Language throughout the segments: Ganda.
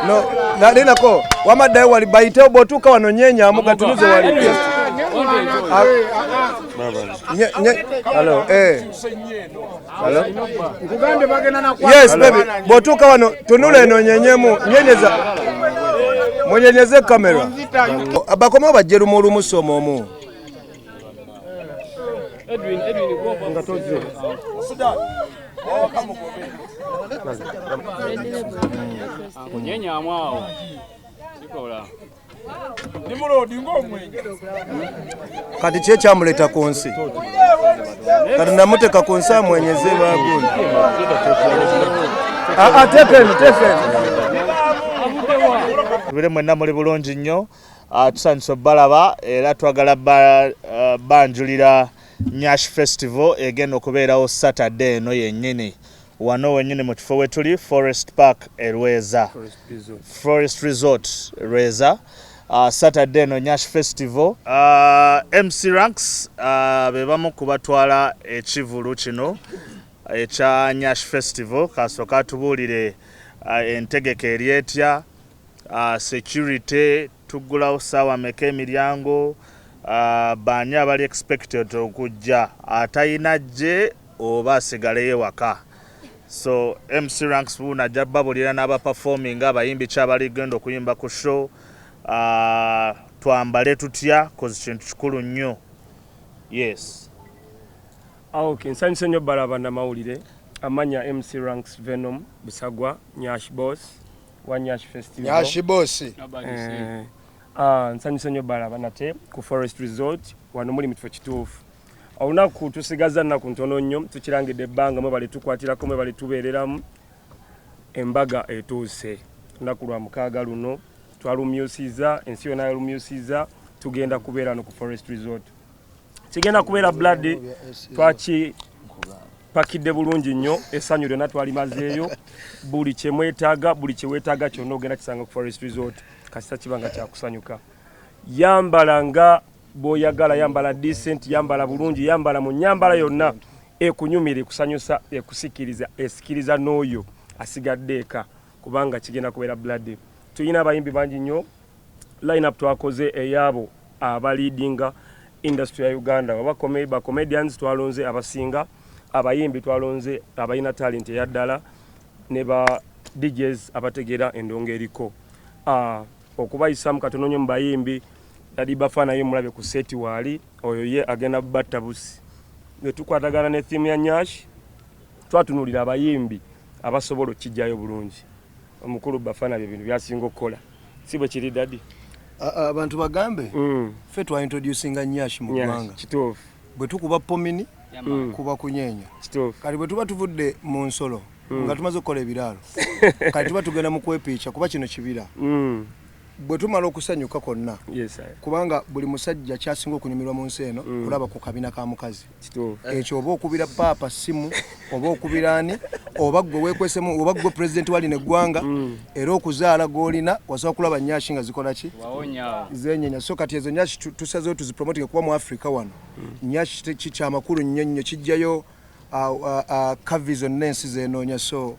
No, nako wamaddayo wali bayite obotuuka wano nyenyamu gatunuze wali. Hello, Hello? Yes, baby. Botuuka wano tunula eno nyenyemu nyenyeza. Mwenyenyeze kamera. Abakoma bajjeru mu lumu somo omu. Edwin ngatoze. Kunyenya mwao. Sikola. Nimulodi ngomwe. Kati kye kyamuleta ku nsi. Kati namuteka ku nsi amwenyeze bagundi. Tekeni. Tubire mwenna muli bulungi nnyo. Tusanyusa balaba era twagala banjulira Nyash Festival egenda okubeerawo Saturday eno yennyini. Wano wennyini mu kifo we tuli Forest Park Rweza. Forest Resort Rweza. Saturday no Nyash Festival. MC Ranks be bamu kubatwala ekivulu kino ekya Nyash Festival kasooka tubuulire entegeke eryetya security tuggulawo ssaawa meka emiryango baani abali expected okujja atayina gye oba asigaleyo waka. So MC Ranks buuna ajja babulira n'abaperforming abayimbi kyabali genda okuyimba ku show. Twambale tutya kozi kintu kikulu nnyo. Yes. Okay, nsanyuse nnyo balaba namawulire amanya MC Ranks Venom Busagwa Nyash Boss wa Nyash Festival. Nyash Boss. Nsanyuse nnyo balaba nate ku Forest Resort wano muli mitufo kituufu. Olunaku tusigaza nnaku ntono nnyo tukirangidde ebbanga mwe bali tukwatirako mwe bali tubeereramu embaga etuuse. Lunaku lwa mukaaga luno twalumyusiza ensi yonna yalumyusiza tugenda kubeera no ku Forest Resort. Kigenda kubeera blood twaki pakidde bulungi nnyo essanyu lyonna twalimazeeyo buli kye mwetaaga buli kye weetaaga kyonna ogenda kisanga ku Forest Resort kasita kibanga kyakusanyuka. Yambala nga bw'oyagala, yambala decent, yambala bulungi, yambala mu nyambala yonna ekunyumira ekusanyusa ekusikiriza esikiriza n'oyo asigadde eka kubanga kigenda kubeera blood. Tuyina abayimbi bangi nnyo. Line up twakoze eyabo abaleadinga industry ya Uganda. Ba comedians twalonze abasinga, abayimbi twalonze abayina talent ya ddala ne ba DJs abategera endongo eriko. Okubayisamu katono nnyo mu bayimbi yali bafanayo mulabe ku seti wali oyo ye agenda batta busi. Ne tukwatagana ne theme ya Nyash twatunulira abayimbi abasobola okijjayo bulungi. Omukulu bafana bintu byasinga okukola sibo kiri dadi abantu bagambe fe twa introducinga Nyash mu Rwanda kituufu bwe tukuba pomini kuba kunyenya kituufu kali bwe tuba tuvudde mu nsolo nga tumaze okukola ebiraalo kali tuba tugenda mu kwepiica kuba kino kibira bwe tumala okusanyuka konna kubanga buli musajja kyasinga okunyumirwa mu nsi eno kulaba ku kabina ka mukazi ekyo oba okubira paapa simu oba okubirani oba gwe wekwesemu oba gwe president wali neggwanga era okuzaala golina wasobola kulaba Nyash nga zikola ki zenyenya. So kati ezo Nyash tusazeewo tuzipromoting kuba mu Africa wano. Nyash kyamakulu nnyo kijjayo kavizo nensi zenoonya. So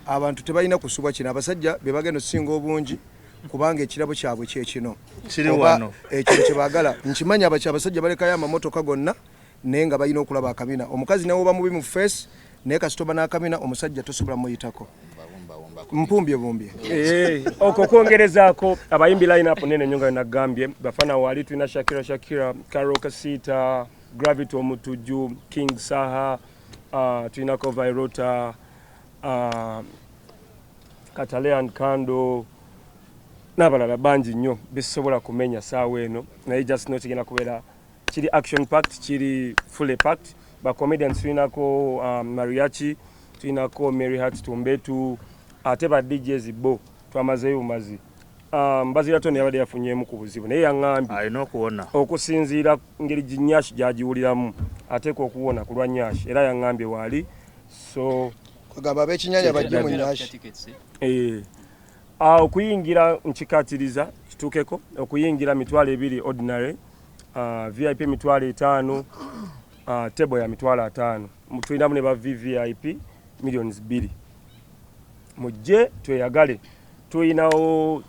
abantu tebalina kusubwa kino abasajja be bagenda osinga obungi kubanga ekirabo kyabwe kyekino kiri wano ekyo kye baagala nkimanya abasajja balekayo amamotoka gonna naye nga balina okulaba akabina. Omukazi nawe oba mubi mu face naye kasitoba n'akabina omusajja tosobola muyitako mpumbye okwo kwongerezaako abayimbi line up nene nnyo nga nagambye bafana wali tulina Shakira Carol Kasita Gravity Omutuju King Saha tulinako Vairota Katalean Kando n'abalala bangi nnyo bisobola kumenya saawa eno naye just no kigenda kubeera kiri action packed kiri fully packed. Ba comedians tulinako Mariachi tulinako Mary Hart Tumbetu ate ba DJs bo twamazeeyo bumazi. Mbazira toni yabadde yafunyeemu ku buzibu naye yaŋŋambye alina okuwona okusinziira ngeri Nyash gyagiwuliramu ateeka okuwona ku lwa Nyash era yaŋŋambye waali so kugamba ab'ekinyanya bajje mu Nyash. Okuyingira nkikatiriza kituukeko okuyingira mitwalo 2 ordinary VIP mitwalo 5 table ya mitwalo 5 tulinamu ne ba VVIP millions 2 mujje tweyagale. Tuyinawo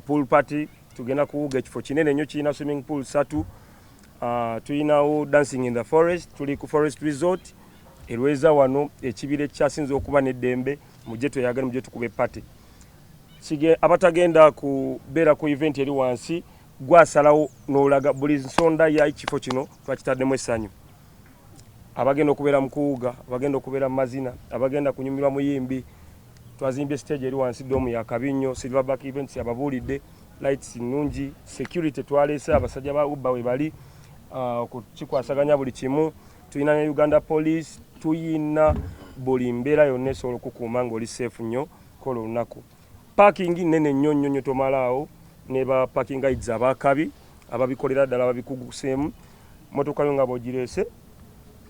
pool party tugenda kuwuga ekifo kinene nnyo kirina swimming pool 3. Tuyinawo dancing in the forest, tuli ku forest resort erweza wano ekibira ekyasinze okuba n'eddembe. Mujje tweyagale, mujje tukube party. Abatagenda kubeera ku event eri wansi gwasalawo n'olaga buli nsonda ya ekifo kino twakitaddemu essanyu. Abagenda okubeera mu kuwuga, abagenda okubeera mu mazina, abagenda kunyumirwa muyimbi, twazimbye stage eri wansi doomu ya Kabinyo, Silverback Events ababuulidde, lights nnungi, security twaleese, abasajja ba Uber we bali okukikwasaganya buli kimu. Tuyina ne Uganda Police, tuyina buli mbeera yonna esobola okukuuma ng'oli safe nnyo kola olunaku. Parking nene nnyo tomalaawo, ne ba parking guides abakabi ababikolera ddala ababikuguseemu. Motoka yo nga bw'ogireese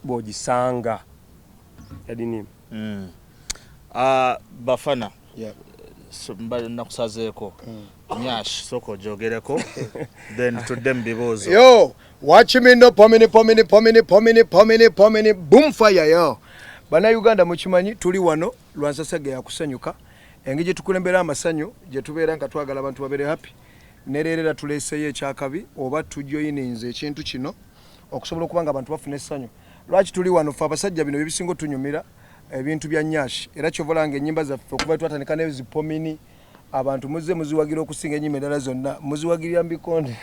bw'ogisanga yadini. Bafana nakusazeeko Nyash soko ojogereko then tudde mu bibuuzo. Yo, watch me no pomini boom fire yo. Bana Uganda mukimanyi tuli wano lwansasage yakusanyuka. Engije tukulembera amasanyu je tubeera nga twagala abantu babere happy. Nererera tuleeseye ekyakabi oba tujoyininze ekintu kino okusobola okubanga abantu bafune essanyu. Lwaki tuli wano fa abasajja bino ebisingo tunyumira ebintu bya Nyash era kyovolanga ennyimba zaffe okuba twatandika n'ezipomini abantu muze muziwagira okusinga ennyimba endala zonna muziwagirira mbikonde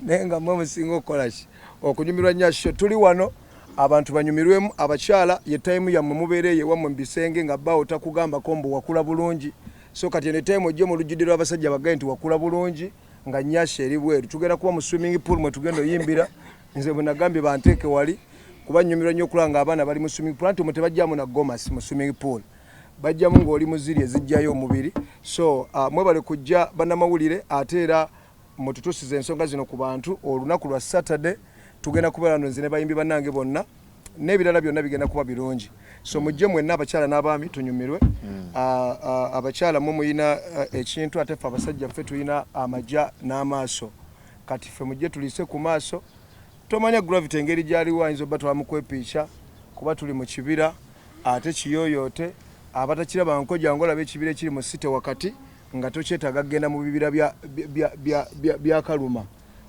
nenga mwe musinga okukola ki okunyumirwa Nyash. Tuli wano abantu banyumirwemu, abakyala ye time yammwe mubeereye wammwe mu bisenge nga bba otakugamba kombo wakula bulungi. So kati ne time ojje mu lujjudde lw'abasajja bagaye nti wakula bulungi nga Nyash eri bweru. Tugenda kuba mu swimming pool mwe tugenda oyimbira. Nze bwe nagambye banteeke wali kuba nyumirwa nnyo okulanga abaana bali mu swimming pool. Anti tebajjamu na gomasi mu swimming pool, bajjamu ng'oli muziri ezijjayo omubiri. So mwebale kujja bannamawulire ate era mututusiza ensonga zino ku bantu. Olunaku lwa Saturday tugenda kubeera nze ne bayimbi bannange bonna n'ebirala byonna bigenda kuba birungi. So mujje mwenna abakyala n'abaami tunyumirwe. Abakyala mwe muyina ekintu ate ffe abasajja ffe tuyina amajja n'amaaso. Kati ffe mujje tuliise ku maaso. Tomanya gravity engeri gyali wayinza obba twamukwepiica kuba tuli mu kibira ate kiyoyoote. Abatakiraba nkoja ngolaba ekibira ekiri mu site wakati nga tokyetaaga kgenda mu bibira bya Kaluma,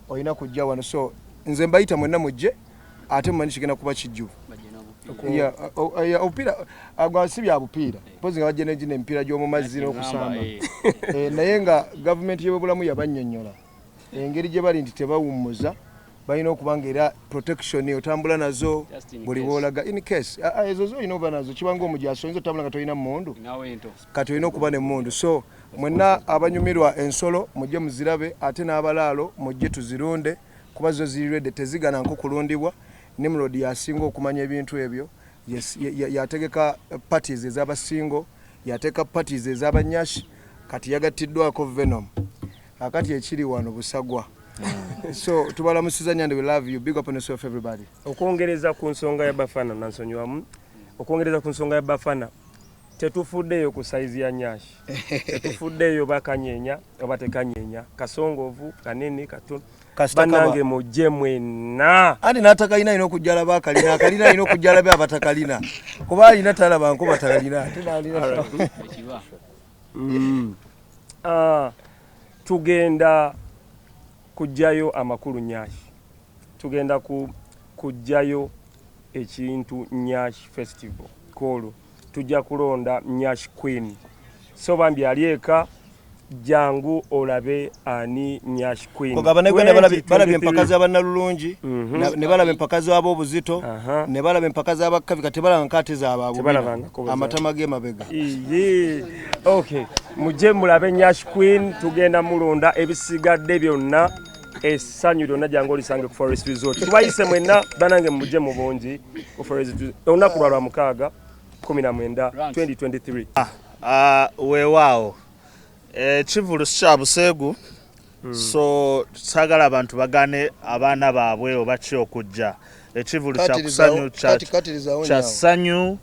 olina kujja wano. So nze mbayita mwenna mujje ate mumanyi kigenda kuba kijjuvu. Obupiira si bya bupiira mpozi nga bajja negina emipiira gy'omu mazzi n'okusamba naye nga gavumenti y'obulamu yabannyonnyola engeri gye bali nti tebawummuza balina okubanga era protection otambula nazo buli bwolaga in case ezo zolina oba nazo kibanga omujaso oyinza otambula nga tolina mmundu kati olina okuba n'emmundu. So mwenna abanyumirwa ensolo mujje muzirabe ate n'abalaalo mujje tuzirunde kuba zo zirirwedde tezigana nko kulundibwa. Nimrod yasinga okumanya ebintu ebyo. Yategeka parties ez'abasingo, yateeka parties ez'abanyashi, kati yagattiddwako Venom akati ekiri wano busagwa. So tubalamusiza Nyande, we love you, big up on yourself everybody. Okwongereza ku nsonga ya Bafana nansonyiwamu, okwongereza ku nsonga ya Bafana tetufuddeyo ku size ya Nyashi, tetufuddeyo bakanyenya oba tekanyenya, kasongovu kanene katono. Banange mujje mwenna andi n'atakalina alina okujjala baakalina, akalina alina okujjala be abatakalina kuba alina talaba nko batakalina tugenda kujjayo amakulu Nyashi, tugenda kujjayo ekintu Nyashi Festival kolo, tujja kulonda Nyashi Queen. So bambi alieka jangu olabe ani Nyashi Queen. Kugaba balabye empakazi abannalulungi ne balabye empakazi ab'obuzito ne balabye empakazi abakavi kati balaba nkate z'ababubira amatama g'emabega. Okay, mujje mulabe Nyashi Queen, tugenda mulonda ebisigadde byonna essanyu lyonna jangu olisange ku Forest Resort. Tubayise mwenna banange mujje mu bungi ku Forest Resort. Olunaku lwa mukaaga 19 2023. Weewaawo kivulu kya buseegu. So sagala abantu bagane abaana baabwe oba ki okujja. Ekivulu kya kusanyu kya ssanyu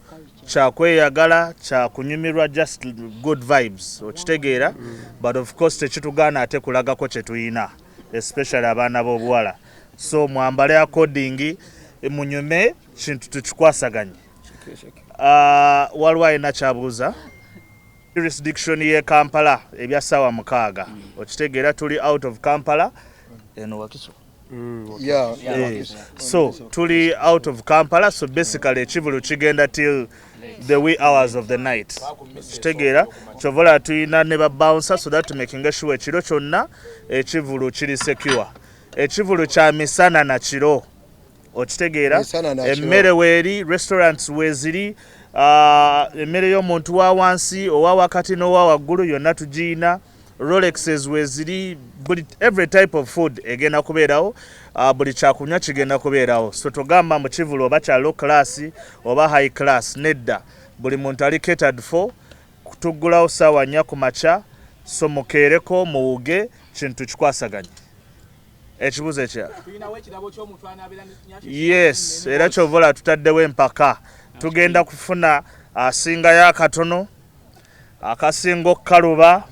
kya kweyagala kya kunyumirwa, just good vibes okitegeera. But of course tekitugaana ate kulagako kye tuyina, especially abaana b'obuwala. So mwambale according munyume kintu tukikwasaganye. Waliwo alina kyabuuza. jurisdiction ye Kampala ebya sawa mukaaga okitegeera tuli out of Kampala eno wakiso so tuli out of Kampala so basically ekivulu kigenda till the wee hours of the night kitegeera kyovola tuyina ne babouncer so that making sure ekiro kyonna ekivulu kiri secure ekivulu kya misana na kiro okitegeera emmere weeri restaurants weeziri emmere y'omuntu wa wansi owa wakati n'owa waggulu yonna tugiina Rolexes weeziri every type of food egenda kubeerawo buli kyakunywa kigenda kubeerawo so togamba mu kivulu oba kya low class oba high class nedda buli muntu ali catered for kutuggulawo ssaawa 4 ku makya so mukeereko muwuge kintu kikwasaganye ekibuzo ekya yes era kyovola tutaddewo empaka tugenda kufuna asingayo akatono akasinga okukaluba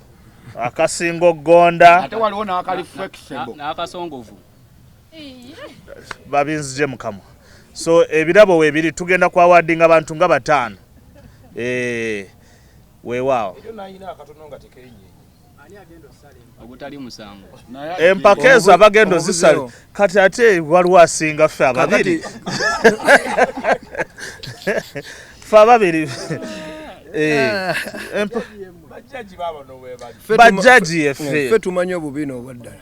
akasinga okugonda ate waliwo n'akali flexible n'akasongovu babinzije mukamwa so ebirabo weebiri tugenda kwawadinga abantu nga 5 weewaawo ogutali musango empaka ezo abagenda ozisale kati ate waliwo asinga ffe ababiri ffe ababiri bajjaji yeffe ffe tumanyi obubina obwaddala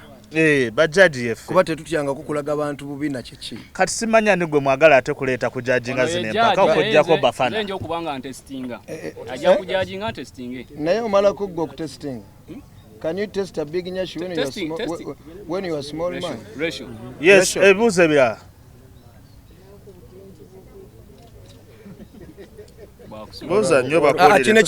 bajjaji yeffe kuba tetutyanga kukulaga abantu bubina kiki kati simanya ni gwe mwagala ate kuleeta kujajinga zino empaka okujjako bafana nje okubanga ntestinga ajja kujajinga ntestinge naye omalako gwe okutestinga. Can you test a big nyashi when you are small man? Ratio. Yes, ebibuuzo ebirala. Buuza nnyo bakolere. Kino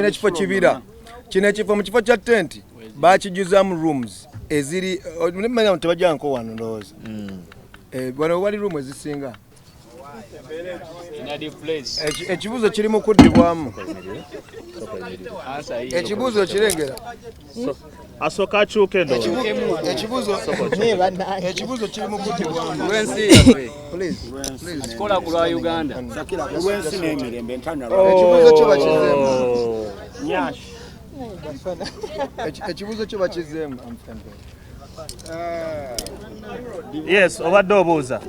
ekifo kibira. Kino ekifo mu kifo kya tent bakijuzaamu rooms eziri mmanya tebajjanko wano ndowooza. Wano wali room ezisinga. Ekibuuzo kiri mu kuddibwamu. Ekibuuzo kirengera. Asooka akyuke ndo. Ekibuuzo kiri mu kuddibwamu. Akikola ku lwa Uganda. Lwensi n'emirembe ntana. Ekibuuzo kyo bakizeemu. Nyashi. Ekibuuzo kyo bakizeemu. Yes, obadde obuuza.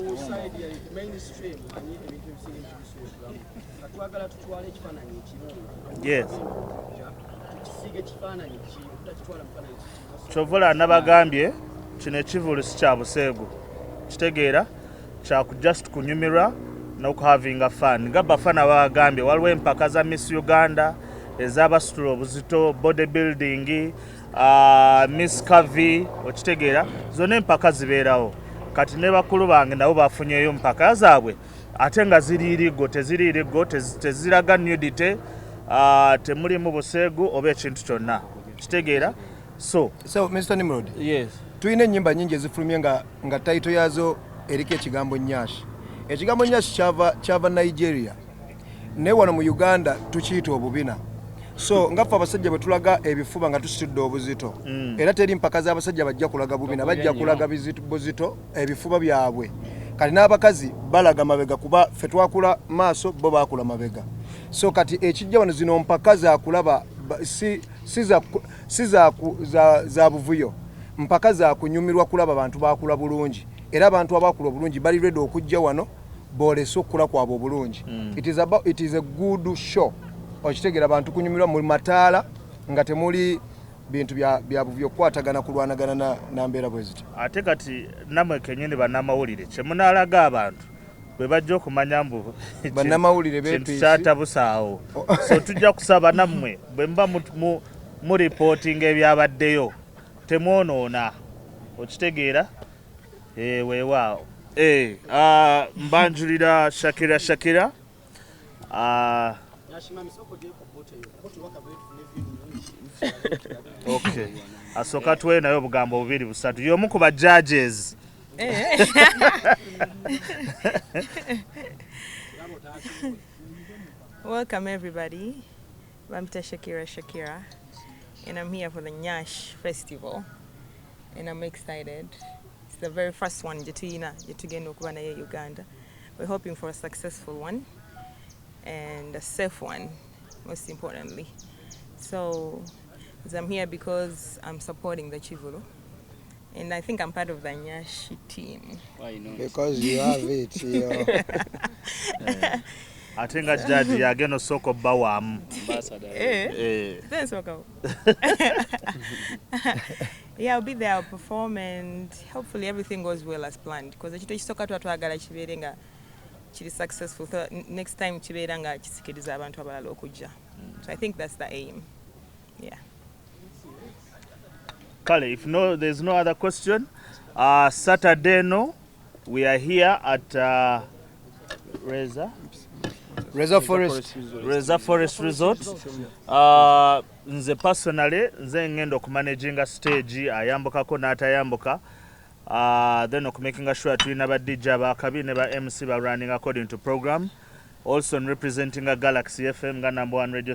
Yes. Kyovola nabagambye kino ekivulu si kya buseegu kitegeera kya just kunyumirwa n'okuhavinga fun nga bafana bagambye waliwo empaka za Miss Uganda ez'abasitula obuzito bodybuilding Miss Kavi okitegeera zonna empaka zibeerawo kati ne bakulu bange nabo bafunyeyo empaka zaabwe ate nga ziriirigo teziraga nudity temulimu buseegu oba ekintu kyonna kitegeera so Mr. Nimrod, yes tuyina ennyimba nyingi ezifulumye nga title yazo eriko ekigambo nyashi. Ekigambo nyashi kyava Nigeria ne wano mu Uganda tukiyita obubina. So ngaffe abasajja bwe tulaga ebifuba nga tusitudde obuzito era teri mpaka z'abasajja bajja kulaga bubina bajja kulaga buzito ebifuba byabwe kati n'abakazi balaga mabega kuba ffe twakula maaso bo baakula mabega. So kati ekijja wano zino mpaka zaakulaba si za buvuyo mpaka za kunyumirwa kulaba abantu baakula bulungi era abantu abaakula bulungi bali ready okujja wano boolesa okula kwabwe obulungi. It is a good show. Okitegeera abantu kunyumirwa mu mataala nga temuli bintu bya buvuyo kwatagana kulwanagana na mbeera bwe ziti. Ate kati namwe kenyini bannamawulire kye munaalaga abantu bwe bajja okumanya mbu bannamawulire beepiisi kyatabusaawo so tujja kusaba nammwe bwe mba mu reporting ebyabaddeyo temwonoona okitegeera weewaawo mbanjulira Shakira okay asooka tuwe nayo obugambo bubiri busatu y'omu ku ba judges Welcome everybody. I'm Shakira and I'm here for the Nyash Festival and I'm excited. It's the very first one Yetugenda Uganda. We're hoping for a successful one and a safe one. most importantly. So I'm here because I'm supporting the Chivulu. And I think I'm part of the Nyashi team. Why not? Because you have it. I think that judge yageno soko bawam. Thanks, Wako. Yeah, I'll be there, I'll perform, and hopefully everything goes well as planned. Because the Chitoka to Atwagala Chiverenga, she's successful. So next time Chiveranga Chisikidis abantu abalala okujja. So I think that's the aim. Yeah. Kale, if no, there's no other question. Saturday, no, we are here at Reza Forest Resort. Nze personally, nze ngendo okumanaging stage ayambukako n'atayambuka. Then making sure tulina ba DJ abakabine ba MC ba running according to program. Also representing a Galaxy FM, number 1 radio